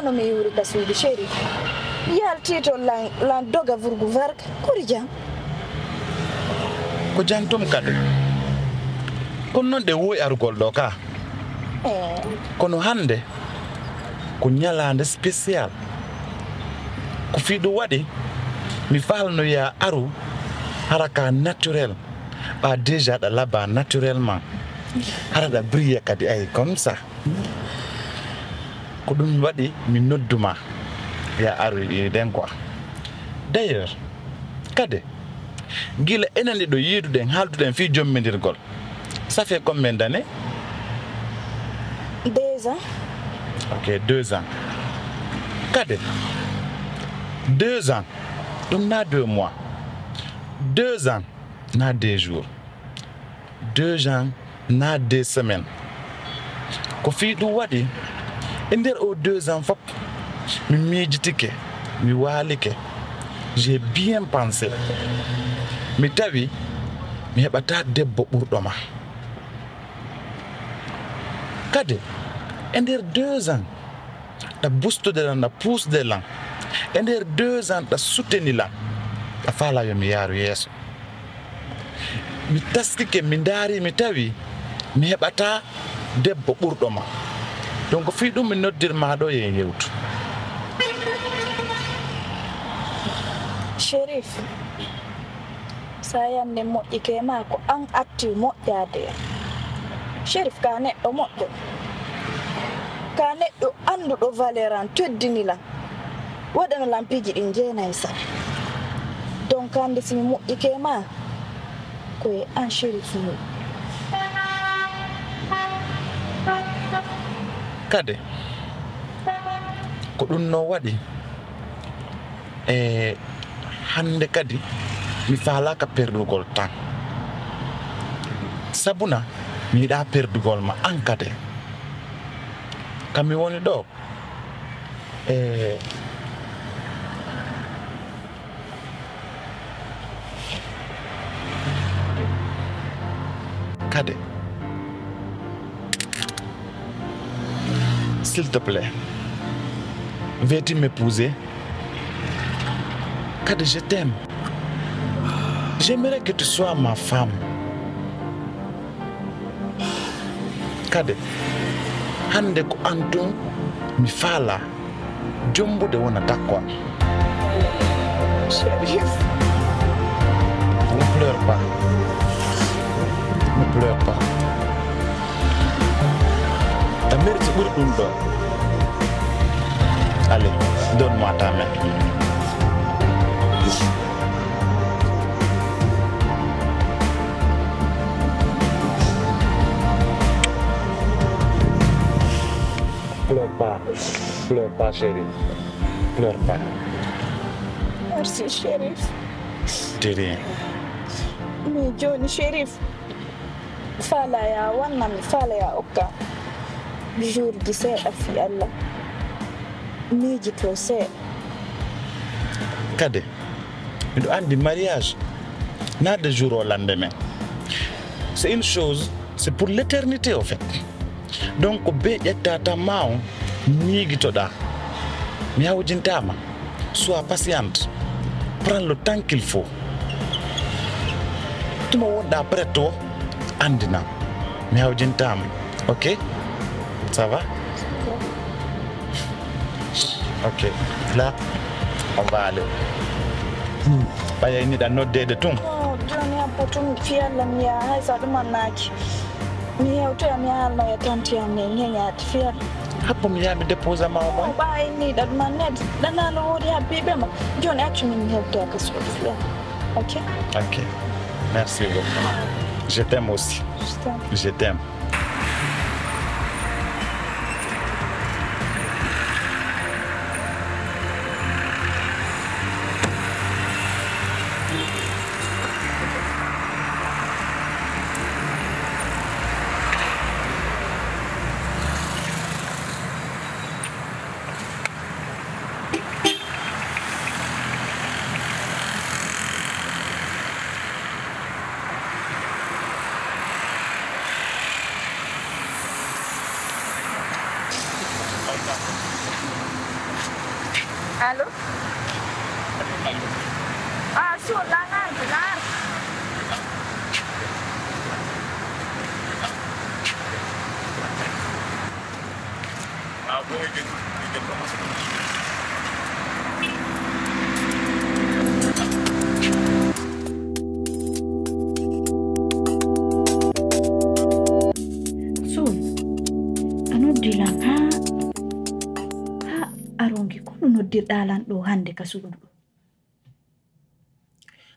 No mi yuri da suudi sheri yaltito lan doga vurgu vark kuri jam ko jantum kade kon non de woy arugol do ka kono hande ko nyalande spécial ko fiido wadi mi falno ya aru haraka naturel ba déjà da là-bas naturellement harada briller kadi ay comme ça ko dum wadi mi nodduma ya aru den quoi d'ailleurs kade gila enande do yiduden halduden fi jommendirgol ça fait combien d'années? 2 ans. Ok, 2 ans. Kade 2 ans dum na 2 mois 2 ans na 2 jours 2 ans na 2 semaines ko fi du wadi ender aux 2 ans fop mi mijitike mi walike j'ai bien pensé mi tawi mi hebata debbo burdoma kade ender 2 ans da booste de la pousse de lan ender 2 ans da soutenir la da fala yo mi yaru yeso mi taskike mi ndari mi tawi mi hebata debbo burdoma donc fi dum mi noddir ma do ye yewtu Sherif sayande moƴƴike ma ko an atti moƴƴade Sherif ka neɗɗo moƴƴo ka neɗɗo anduɗo valeur an teddinilan waɗano lampiji ɗin jeenayi sa donc hande simi moƴƴike ma koye an Sherif ni kade ko ɗum no waɗi hande kadi mi falaka perdugol tan sabuna mi yiɗa perdugol ma an kade kam mi woni ɗo kade s'il te plaît veux-tu m'épouser? Kade, je t'aime. J'aimerais que tu sois ma femme. Kade, hande ko antum mi fala jombo de wona takwa. Sherif, ne pleure pas. Ne pleure pas. Ta mère te bourde. Allez, donne-moi ta main. Pleure pas, chérie. Pleure pas. merci Sherif. De rien. Mi joni Sherif fala ya wanna mi fala ya okka jour ji seeɗa fi Allah miji to seeɗa kade miɗo andi mariage n'a de jour au lendemain c'est une chose c'est pour l'éternité au fait donc be ƴettata ma on ñigitoɗa mi hawjintama sois patiente prends le temps qu'il faut tuma wonɗa prête to andina mi hawjintama ok ça va ok là on va aller ɓaya niɗa noddede tun joni abbotum fiyallam ya hay sa ɗum annaki mi hewtoya mi haalno e tantiyam ne ñeñade fiyal Hapo mi ya mi depose ma o mo. Ba ni that man net. Dana no wodi ha baby ma. John actually me help to school. OK? OK. Merci beaucoup. Je t'aime aussi. Je t'aime. Allô? Ah, sur la langue, là. So, ano dilang ha? Arongi kono noddirɗalan ɗo hande ka suudu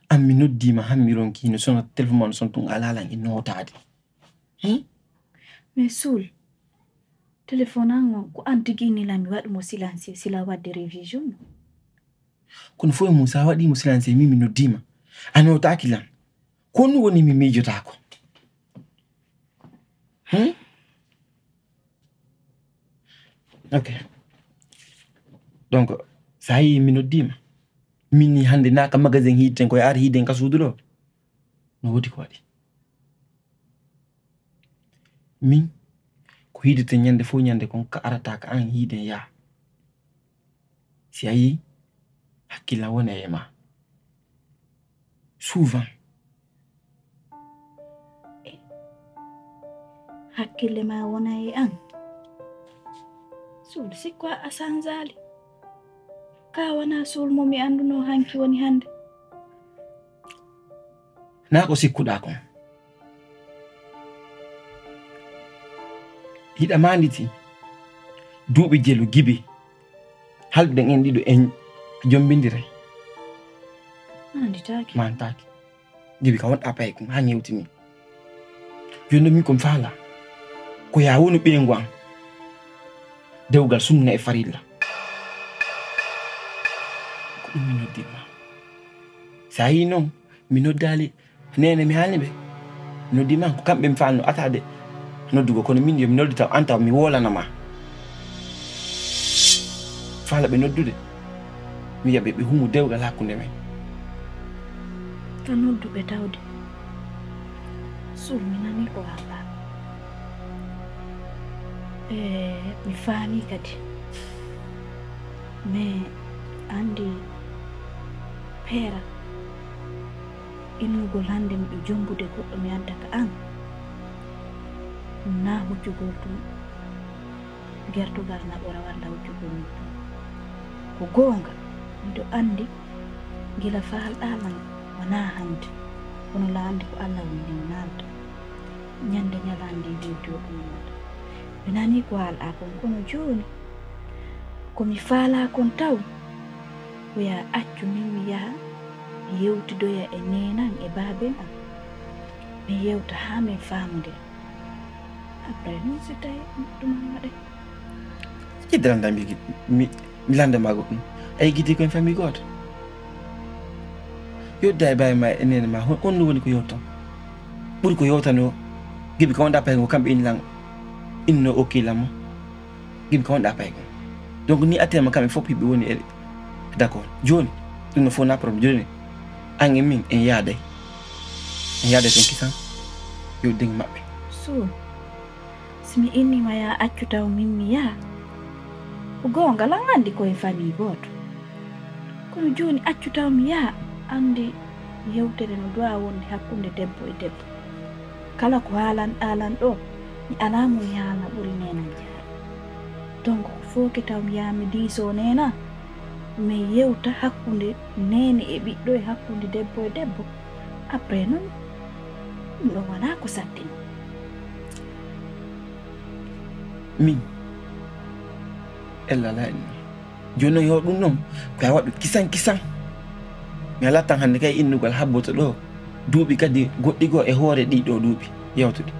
ammi noddima hammi ronki no sono téléphone son tun alalan e notade mais suul téléphone an ko an tiginila mi waɗi mo silencieux sila wadde révision kono fo mo sa waɗi mo silencieux mi noddima anotaki lan kono woni mi mijotako ok donc ça yi mi noddima mini hande naka magasin hiden ko ari hiden ka suudu do no wodi ko wadi min ko hidete nyande fo nyande kon ka arata ka an hiden ya si ayi hakila wona e ma souvent hakkille ma wona e an suul sikko a sanzali ka wana suul mo mi anduno hanki woni hande na ko sikkuda kon hida manditi duubi jelu gibi halden en dido en jombindire anditaki mantaki gibi ka won apay ko ha nyewtimi jondo mi ko fala ko ya wonu bengwan dewgal sunna e farilla ko mi noddima sayi non mi noddali nene mi halnibe noddima ko kambe mi falno atade noddugo kono min yo mi noddita anta mi wolana ma fala be noddude mi yabe be humu dewgal hakkunde men tan noddube tawde sul mi nani ko haba mi fami kadi mais andi pera inugol hande mi jombude goddo mi adda ka an na huccugol tum gertugal na ɓora walla huccugol mi tum ko gonga miɗo andi gila faalɗaman wona hande kono laandi ko allah woni nalda ñande ñalande video ɗum wonta mi nani ko haala kon kono joni komi faala kon taw koya accu min mi yaha mi yewtidoya e nenan e baaben am mi yewta ha min faamude après non si tawi ɗum waɗe kidranda mi landa mago ɗum ay gidi koye famille goto yodda e bawi ma enene ma honno woni ko yewtan ɓuuri ko yewtano gibi ka wonɗa paygo kamɓe inno okkilamo gibi ka wonɗa paygo donc ni attema kamɓe fof hiɓe woni e d'accord joni ɗum no fo na probléme joni an e min en yaaday ton kisan yo dengi maɓɓe so simi innima ya accu taw min mi yaha ko gonga lan andi koye famille goto kono joni accu taw mi yaha andi yewtere no dowa wonde hakkunde debbo e debbo kala ko haalan ɗo mi alamo yaala ɓuri nenan jaara donc foke taw mi yaha mi diiso nena mi yewta hakkunde nene e ɓiɗɗo e hakkunde debbo e debbo après non ɗum ɗo wona ko sattini min ella la en jono yo dum non ko wadu kisan mi ala tan hande kay innugal habboto do duubi kadi goddi go e hoore di do duubi yewtude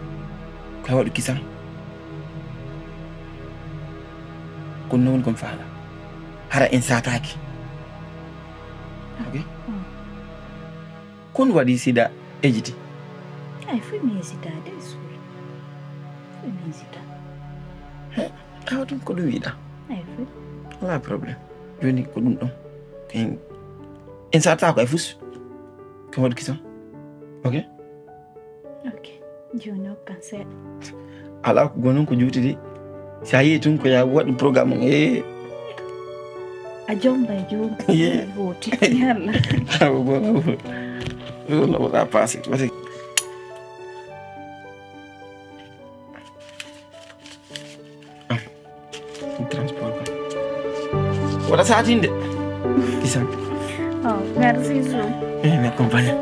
ko wadu kisan ko non kom faala hara en sataki okay kun wadi sida ejiti ay fu mi sida desu fu mi sida awdum ko dum wiida ay fu wala problem joni ko dum don en sataki ay fus ko wadu kisan okay joni okkan ala ko gonon ko juutidi sa yetun ko ya wadu programme a jomba jom boti yalla no wala passé wati transport wala saatinde isan merci so me accompagne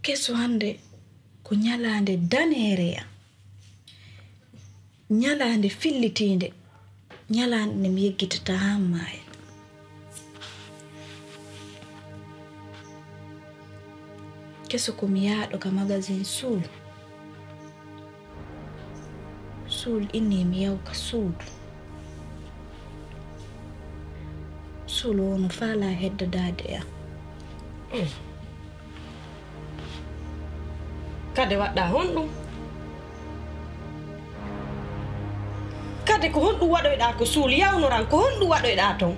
keso hande ko nyalande danere nyalande fillitinde nyalande mi yeggitata hammaya keso ko mi yaado ka magazine sul inni mi yaw ka suudu sulu no fala hedda dade ya kade wadda honɗum kade ko honɗum waɗoyɗa ko suul yawnoran ko honɗum waɗoyɗa ton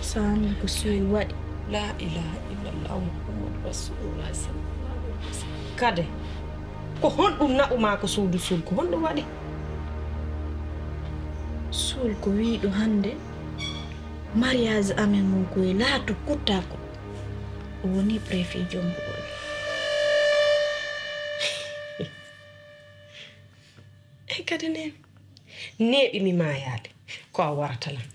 sami ko suul waɗi la ilaha illallah muhammadu rasulullah sallallahu alaihi wasallam kade ko honɗum naɓuma ko suudu suul ko honɗum waɗi suul ko wiiɗo hande mariage amen mum koye laatu kuttako woni préfet jombugol kadi neeɓi mi mayaade ko a warata lan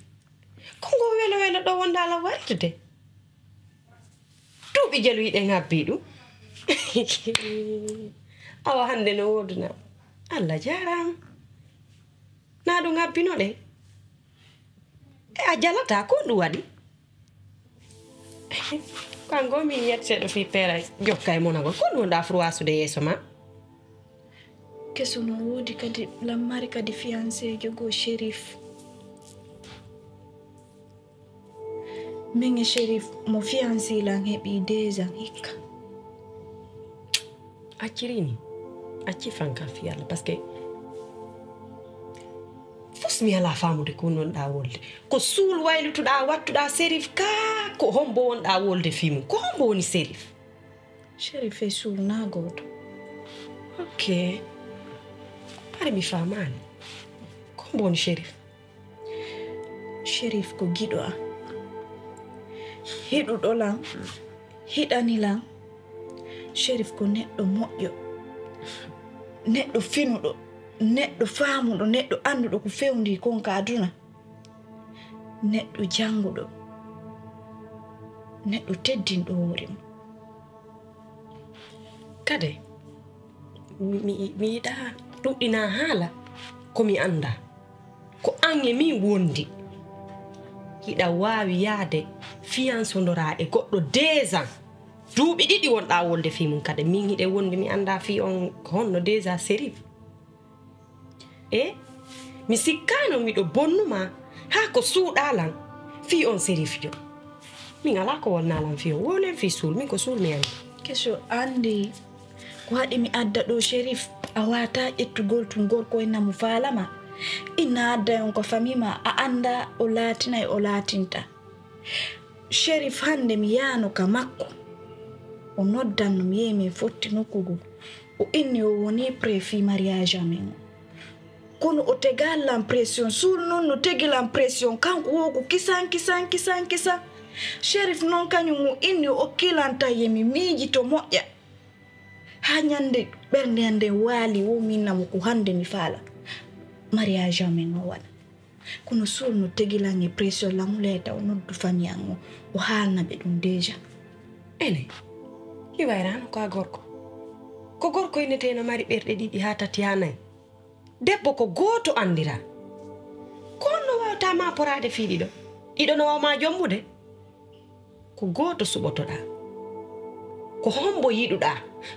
ko ngo welo ɗo wondala wartude duuɓi jalu yiɗe ngabbi ɗum awa hande no woduna Allah jarama na ɗum ngabbino ɗe a jalata ko ɗum waɗi kango min yetteɗo fi peera jokka e monagol ko ɗum wonɗa fur wasude yeeso ma keso no woodi kadi lammari kadi fiancé jogo shérif min e shérif mo fiancé lan heɓi 2 ans hikka accirini acci fanka fi Allah parce que fos mi ala famude ko nonɗa wolde ko suul waylutuɗa wattuɗa shérif ka ko hombo wonɗa wolde fimu ko hombo woni shérif shérif e suul na goto ok pare mi famani ko hombo woni shérif ko giɗo am hiɗuɗo lan hiɗani lan shérif ko neɗɗo moƴƴo neɗɗo finuɗo neɗɗo faamuɗo neɗɗo anduɗo ko fewndi kon ka aduna neɗɗo janguɗo neɗɗo teddinɗo hoore mum kade mi yiɗa ɗuɗɗina haala komi anda ko an e min wondi hiɗa waawi yaade fiancondora e goɗɗo 2 ans duuɓi ɗiɗi wonɗa wolde fi mum kade min hiɗe wondi mi anda fi on ko honno 2 ans shérif mi sikkano miɗo bonnuma ha ko suuɗalan fi on shérif jo min ala ko wonnalam fiyo wolen fi sul min ko sul mi ani keso andi ko haɗi mi adda ɗo Sherif a wata ƴettugol tun gorko ina mo falama ina adda on ko famima a anda o latinay o latinta Sherif hande mi yano ka makko o noddanno mi yehi min fotti nokkugo o inni o woni préfi mariage amen kono o tegalan pression sul non no tegilan pression kanko wogo kisan Sherif non kañum o inni o kilanta yemi miiji to moƴƴa ha ñande ɓernde ande waali wo minnamo ko hande mi faala mariage amen o waɗa kono sul no tegilan e pression lamuleta o noddu famille an o haalna ɓe ɗum déjà ene ki wayrano ko gorko ineteno mari ɓerɗe ɗiɗi ha tati ha nayi debbo ko gooto andira kon no wawta ma porade fiiɗi ɗiɗo no wawma jombude ko gooto suɓotoɗa ko hombo yiɗuɗa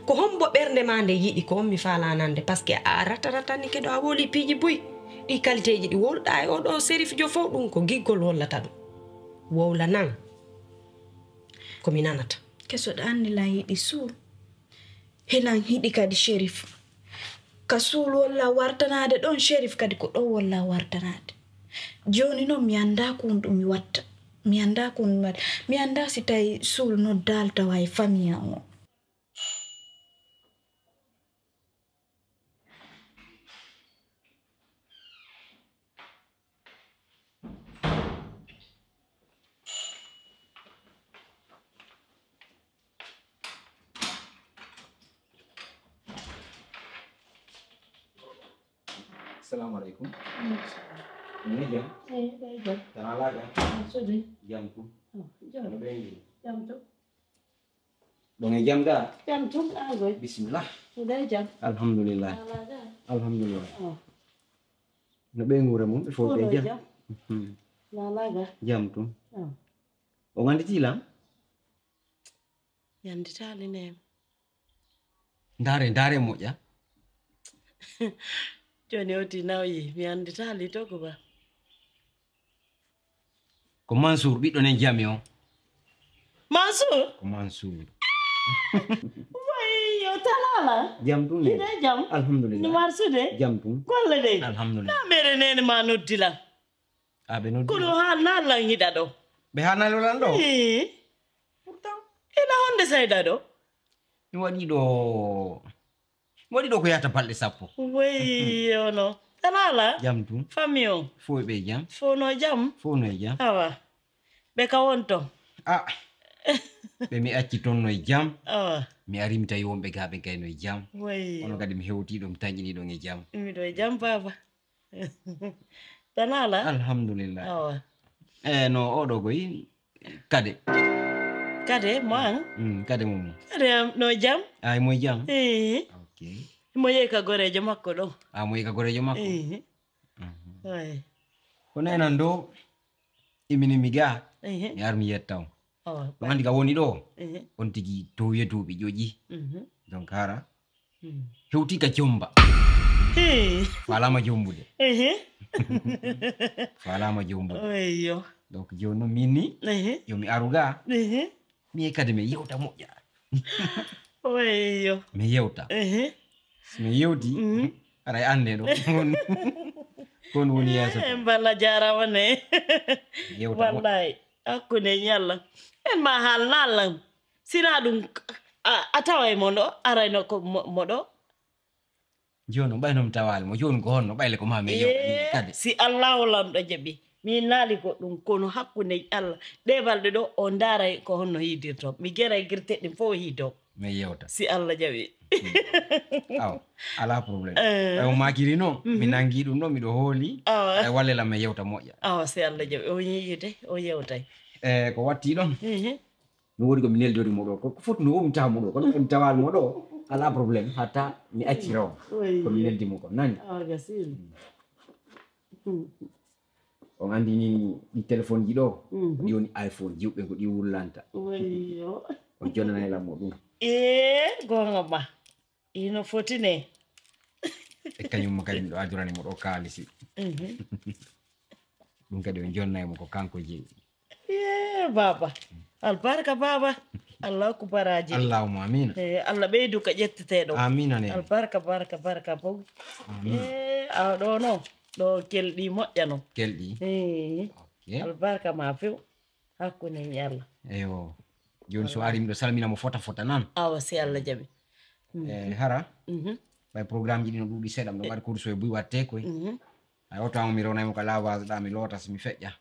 ko hombo ɓernde ma nde yiɗi ko on mi falanande par ce que a ratatani keɗo a woli piiji buy ɗi qualité ji ɗi wolɗa e oɗo Sherif jo fof ɗum ko giggol wollata ɗum wowla nan komi nanata kesoɗa andi lan yiɗi suul helan hiɗi kadi Sherif ka suul wolla wartanade ɗon Sherif kadi ko ɗon wolla wartanade joni noon mi anda ko ɗum mi watta mi anda ko ɗum watta mi anda si tawi suul no dalta way famille an o Assalamualaikum. Ini jam. jam Tanah laga. sudah Jam tu. jam Bengi. jam tu Donge jam dah. jam tu agoi Bismillah. sudah jam Alhamdulillah. alaga Alhamdulillah. oh No bengu ramu. Foto jam. alaga Jam tu. oh O ngandi tilam. yanditali ne Ndare mo ya. joni oti nawyi mi anditali to ko ba Ko Mansour ɓiɗɗo nen jam yo. Mansour Ko Mansour. way yo talala Jam tu ne. ide jam ni Alhamdulillah. marsude Jam tu. golle de Alhamdulillah. na mere nene ma noddila Abe no. kono ha nallan hiɗa ɗo Be hanalo lan do. pourtant ina honde sayda ɗo Mi waɗi ɗo ko yata balɗe sappo. way ono talala Jam tu. famille o Fo ɓe jam. fono jam Fo no e jam. awa ɓe ka wonto Ah. Ɓe mi acci toon no e jam. awa Mi ari mi tawi wonɓe ga ɓe gayno e jam. way Ono kadi mi hewtiɗo mi tañƴiniɗon e jam. miɗo e jam baba tanala Alhamdulillah. awa No oɗo koy kade. kade mo an Kade mum. kade no jam Ay mo e jam. Okay. mo yehi ka gorejo makko ɗon Mo e ka gorejo makko. way Kono enan ɗo imini mi ga mi ar mi yetta on. awa Ɗum andi ka woni ɗo on tigi to yetuɓe ƴoƴi. Donc hara hewti ka jomba. Falama jombude. Falama jombude. eyyo Donc joni noon min ni yo mi aru ga mi kadi mi yewta moƴƴa. eyyo Mi yewta. Mi yewti aɗa ande ɗo kon woni yeeso en balla jarama ne yewta wallahi hakkude ñalla en ma haal nallam sina ɗum a tawa e mo ɗo arayno ko mo ɗo joni on ɓayno mi tawali mo joni ko honno ɓayle ko ma mi yewta kadi si allahu lamɗo jaɓi min naali goɗɗum kono hakkude allah ɗe balɗe ɗo o daaray ko honno hiidirto mi geray guirteɗe fof hiido mi yewta si allah jaɓi aw ala probléme o makiri noon mi nangi ɗum ɗo miɗo hooli ay wallelam mi yewta moƴƴa awa si allah jaɓi o yiide o yewtay ko watti ɗon mi woodi komi neldori mo ɗo ko foti no womi tawa mo ɗo kono komi tawali mo ɗo ala probléme hatta mi accira o komi neldimo ko nani gasil on andi ni ɗi téléphone ji ɗo ɗi woni iPhone jiwɓe ko ɗi wullanta wayyo on jonnanaylam mo ɗum gonga ma ino foti ne e kañumma kadi miɗo ajuranimo ɗo kaalisi ɗum kadi on jonnaymo ko kanko jeeyi يا بابا البركة بابا الله كبراجي اللهم امين الله بيدو كجت تيدو امين انا البركة بركة بركة بو امين دو نو دو كل دي موجانو كل دي البركة ما فيو هكو نيالا ايوه جون سواري مدو سالمينا مو فوتا نان سي الله جابي hara bay programme ji dino dudi sedam do mari kurso e buy watte koy ay oto am mi rona mo kala lavage da mi lotas mi fejja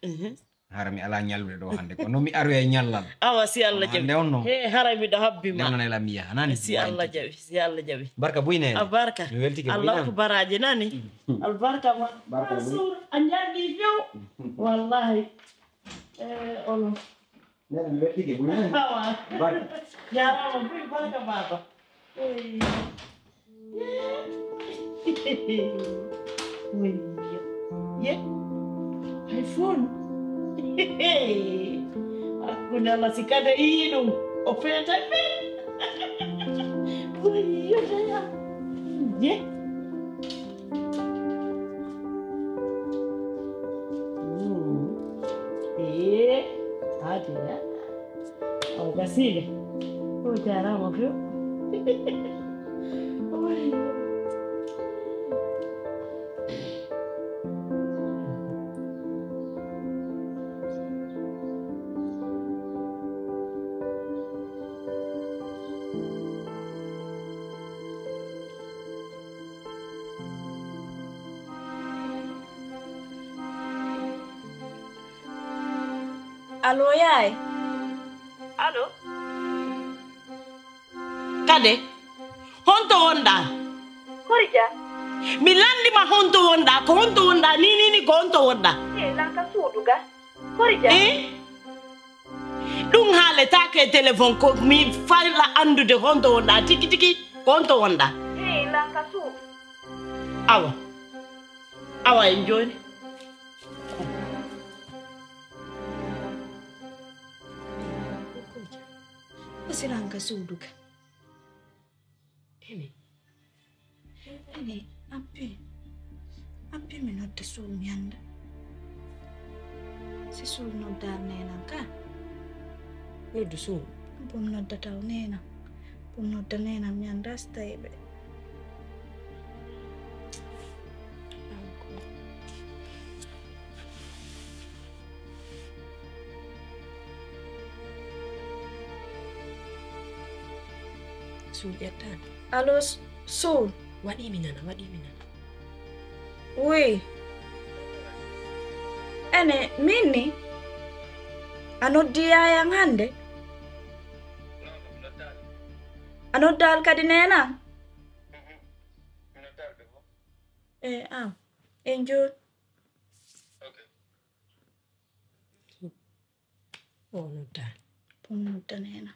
hara mi ala nyallude do hande ko no mi aru e nyallal si Allah jabi he hara mi do habbi ma nana la miya nani si Allah jabi barka buyne barka mi weltike Allah ko baraje nani al barka ma barka sur anjandi few wallahi ono nana mi weltike buyne barka ya rabbi barka baba yeah iPhone aku nala sikada hidung opeta pe iya saya yeah ada ya oh kasih oh cara mau bro Allo yaay allo kade honto wonda Khorija mi landi ma honto wonda ko honto wonda ni ko honto wonda lanka suuduga Khorija ɗum haaletake e téléphone ko mi falla andude honto wonda tiki tiki ko honto wonda lanka suudu awa en joni Silangka suuduga ene appi mi nodda suul mi anda si suul noddar nenan ka noddu suul bom nodda taw nena bom nodda nena mi anda stayɓe suuƴettan allo suul waɗimi nana oui ene min ni a noddi yayan hande a noddal kadi nena aw en joni nodda bom nodda nena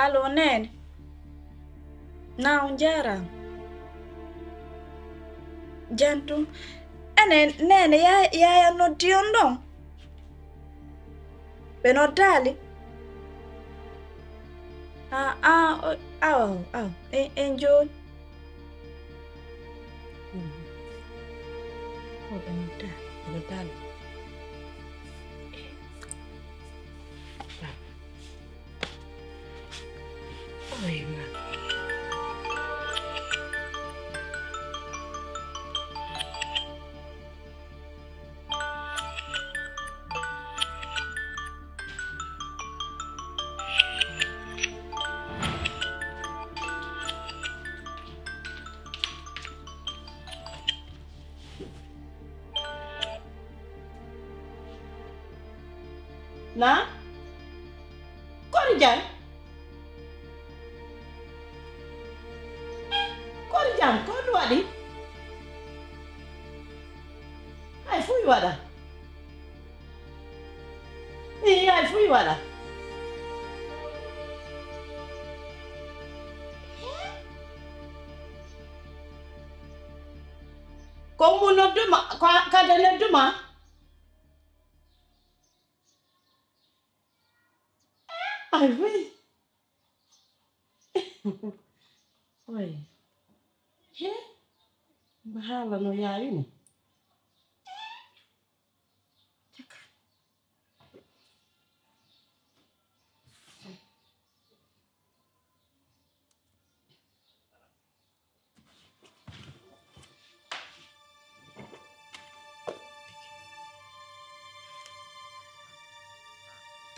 allo nene naw jaram jantum ene nene yaya noddi on ɗon ɓe noddali aw en joni ɓe noddali na Khorija ko ɗum waɗi hay fuyi waɗa hay fuyi waɗa ko mu nodduma kade nodduma ay fuyi Oi. Hala no yaayini.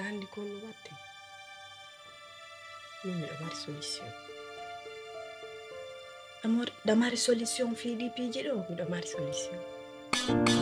Andi kono watte. Non mi mari solution. Amor, da mari solution fi di piji do. Mi mari solution.